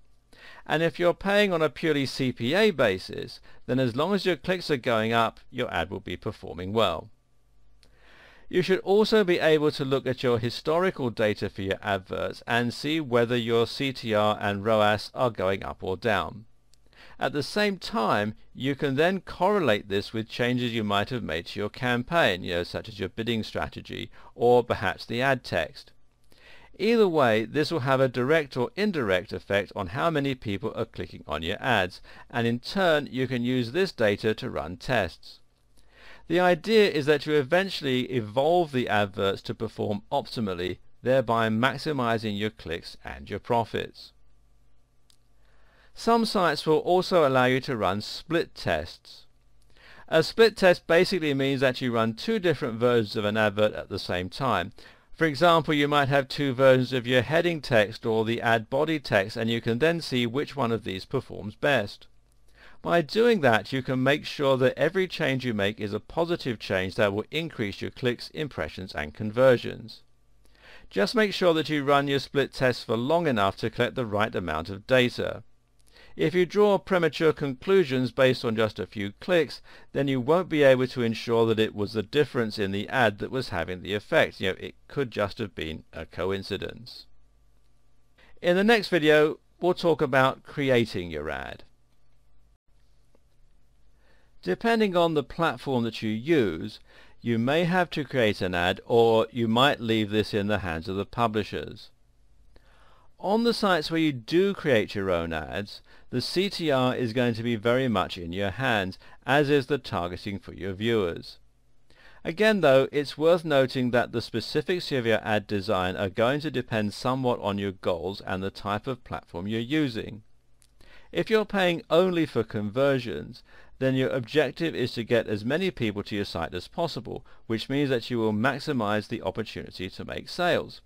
And if you're paying on a purely CPA basis, then as long as your clicks are going up, your ad will be performing well. You should also be able to look at your historical data for your adverts and see whether your CTR and ROAS are going up or down. At the same time, you can then correlate this with changes you might have made to your campaign, such as your bidding strategy or perhaps the ad text. Either way, this will have a direct or indirect effect on how many people are clicking on your ads, and in turn you can use this data to run tests. The idea is that you eventually evolve the adverts to perform optimally, thereby maximizing your clicks and your profits. Some sites will also allow you to run split tests. A split test basically means that you run two different versions of an advert at the same time. For example, you might have two versions of your heading text or the ad body text, and you can then see which one of these performs best. By doing that, you can make sure that every change you make is a positive change that will increase your clicks, impressions and conversions. Just make sure that you run your split tests for long enough to collect the right amount of data. If you draw premature conclusions based on just a few clicks, then you won't be able to ensure that it was the difference in the ad that was having the effect. It could just have been a coincidence. In the next video, we'll talk about creating your ad. Depending on the platform that you use, you may have to create an ad, or you might leave this in the hands of the publishers. On the sites where you do create your own ads, the CTR is going to be very much in your hands, as is the targeting for your viewers. Again though, it's worth noting that the specifics of your ad design are going to depend somewhat on your goals and the type of platform you're using. If you're paying only for conversions, then your objective is to get as many people to your site as possible, which means that you will maximize the opportunity to make sales.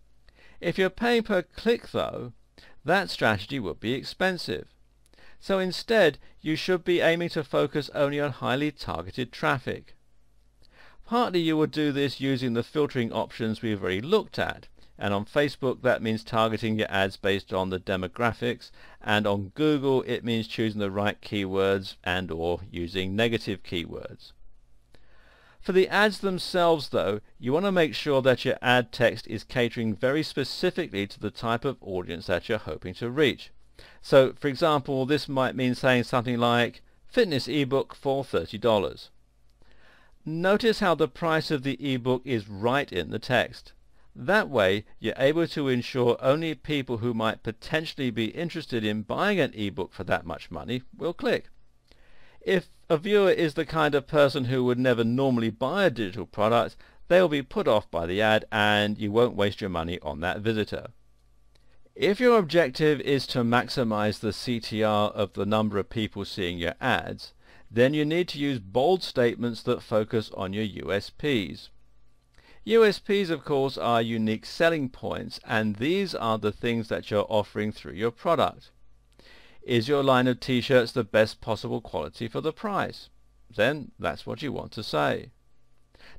If you're paying per click though, that strategy would be expensive. So instead, you should be aiming to focus only on highly targeted traffic. Partly you will do this using the filtering options we've already looked at, and on Facebook that means targeting your ads based on the demographics, and on Google it means choosing the right keywords and or using negative keywords. For the ads themselves though, you want to make sure that your ad text is catering very specifically to the type of audience that you're hoping to reach. So for example, this might mean saying something like fitness ebook for $30. Notice how the price of the ebook is right in the text. That way you're able to ensure only people who might potentially be interested in buying an ebook for that much money will click. If a viewer is the kind of person who would never normally buy a digital product, they'll be put off by the ad and you won't waste your money on that visitor. If your objective is to maximize the CTR of the number of people seeing your ads, then you need to use bold statements that focus on your USPs. USPs, of course, are unique selling points, and these are the things that you're offering through your product. Is your line of t-shirts the best possible quality for the price? Then that's what you want to say.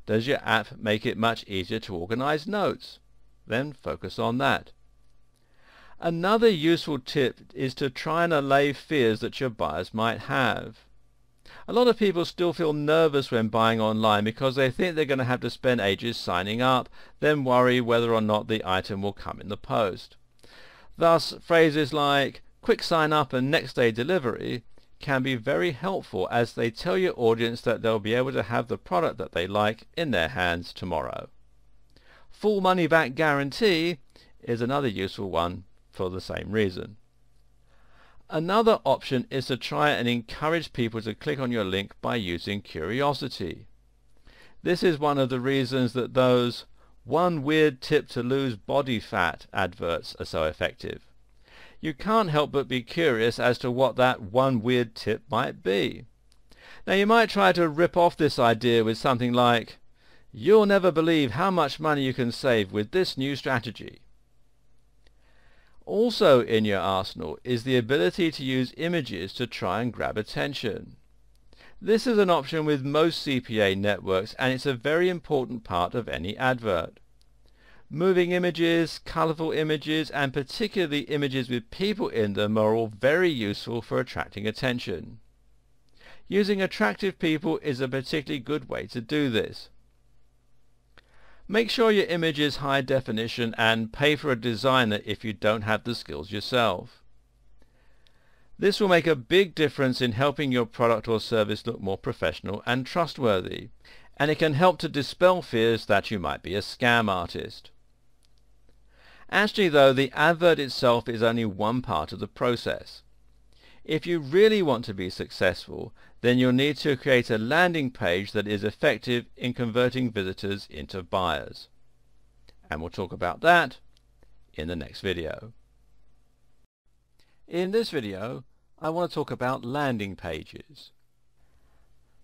Does your app make it much easier to organize notes? Then focus on that. Another useful tip is to try and allay fears that your buyers might have. A lot of people still feel nervous when buying online because they think they're going to have to spend ages signing up, then worry whether or not the item will come in the post. Thus, phrases like quick sign up and next day delivery can be very helpful, as they tell your audience that they'll be able to have the product that they like in their hands tomorrow. Full money back guarantee is another useful one for the same reason. Another option is to try and encourage people to click on your link by using curiosity. This is one of the reasons that those "one weird tip to lose body fat" adverts are so effective. You can't help but be curious as to what that one weird tip might be. Now you might try to rip off this idea with something like, "You'll never believe how much money you can save with this new strategy." Also in your arsenal is the ability to use images to try and grab attention. This is an option with most CPA networks, and it's a very important part of any advert. Moving images, colorful images, and particularly images with people in them are all very useful for attracting attention. Using attractive people is a particularly good way to do this. Make sure your image is high definition and pay for a designer if you don't have the skills yourself. This will make a big difference in helping your product or service look more professional and trustworthy, and it can help to dispel fears that you might be a scam artist. Actually though, the advert itself is only one part of the process. If you really want to be successful, then you'll need to create a landing page that is effective in converting visitors into buyers. And we'll talk about that in the next video. In this video, I want to talk about landing pages.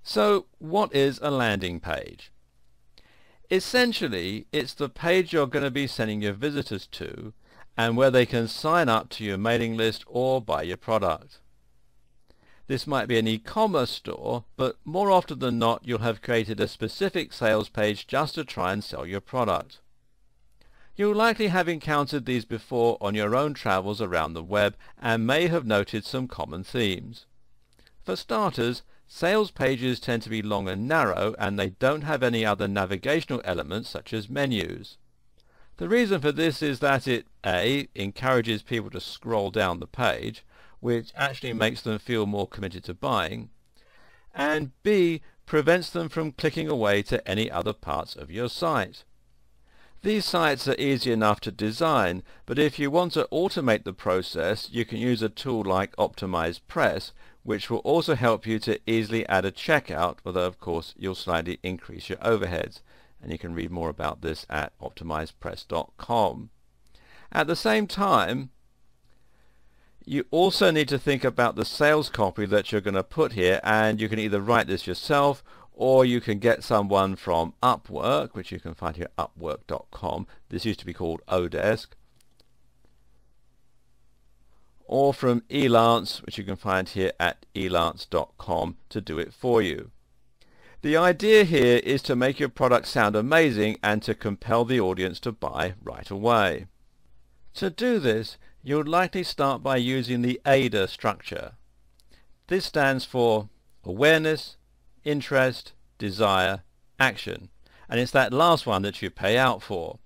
So, what is a landing page? Essentially, it's the page you're going to be sending your visitors to, and where they can sign up to your mailing list or buy your product. This might be an e-commerce store, but more often than not you'll have created a specific sales page just to try and sell your product. You'll likely have encountered these before on your own travels around the web and may have noted some common themes. For starters, sales pages tend to be long and narrow, and they don't have any other navigational elements such as menus. The reason for this is that it A. encourages people to scroll down the page, which actually makes them feel more committed to buying, and B. prevents them from clicking away to any other parts of your site. These sites are easy enough to design, but if you want to automate the process, you can use a tool like Optimize Press, which will also help you to easily add a checkout, although of course you'll slightly increase your overheads, and you can read more about this at optimizepress.com. At the same time, you also need to think about the sales copy that you're going to put here, and you can either write this yourself or you can get someone from Upwork, which you can find here at upwork.com. This used to be called Odesk. Or from Elance, which you can find here at elance.com, to do it for you. The idea here is to make your product sound amazing and to compel the audience to buy right away. To do this, you'll likely start by using the AIDA structure. This stands for awareness, interest, desire, action, and it's that last one that you pay out for.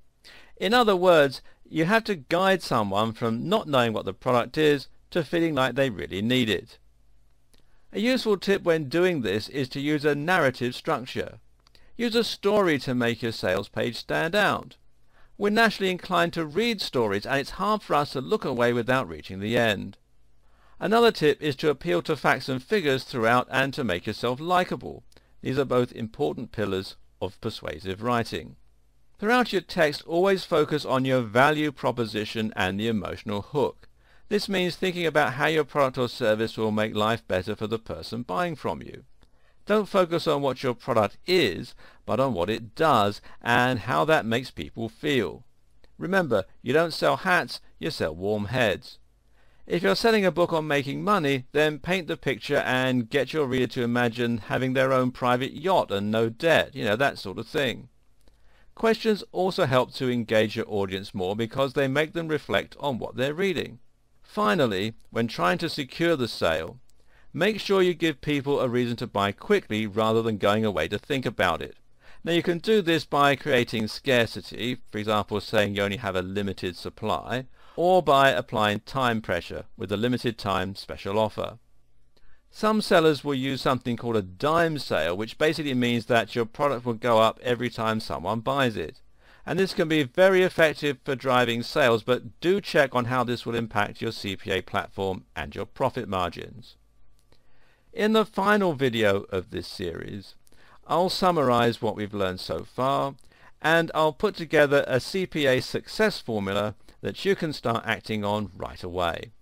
In other words, you have to guide someone from not knowing what the product is to feeling like they really need it. A useful tip when doing this is to use a narrative structure. Use a story to make your sales page stand out. We're naturally inclined to read stories, and it's hard for us to look away without reaching the end. Another tip is to appeal to facts and figures throughout and to make yourself likable. These are both important pillars of persuasive writing. Throughout your text, always focus on your value proposition and the emotional hook. This means thinking about how your product or service will make life better for the person buying from you. Don't focus on what your product is, but on what it does and how that makes people feel. Remember, you don't sell hats, you sell warm heads. If you're selling a book on making money, then paint the picture and get your reader to imagine having their own private yacht and no debt, that sort of thing. Questions also help to engage your audience more because they make them reflect on what they're reading. Finally, when trying to secure the sale, make sure you give people a reason to buy quickly rather than going away to think about it. Now you can do this by creating scarcity, for example saying you only have a limited supply, or by applying time pressure with a limited time special offer. Some sellers will use something called a dime sale, which basically means that your product will go up every time someone buys it. And this can be very effective for driving sales, but do check on how this will impact your CPA platform and your profit margins. In the final video of this series, I'll summarize what we've learned so far, and I'll put together a CPA success formula that you can start acting on right away.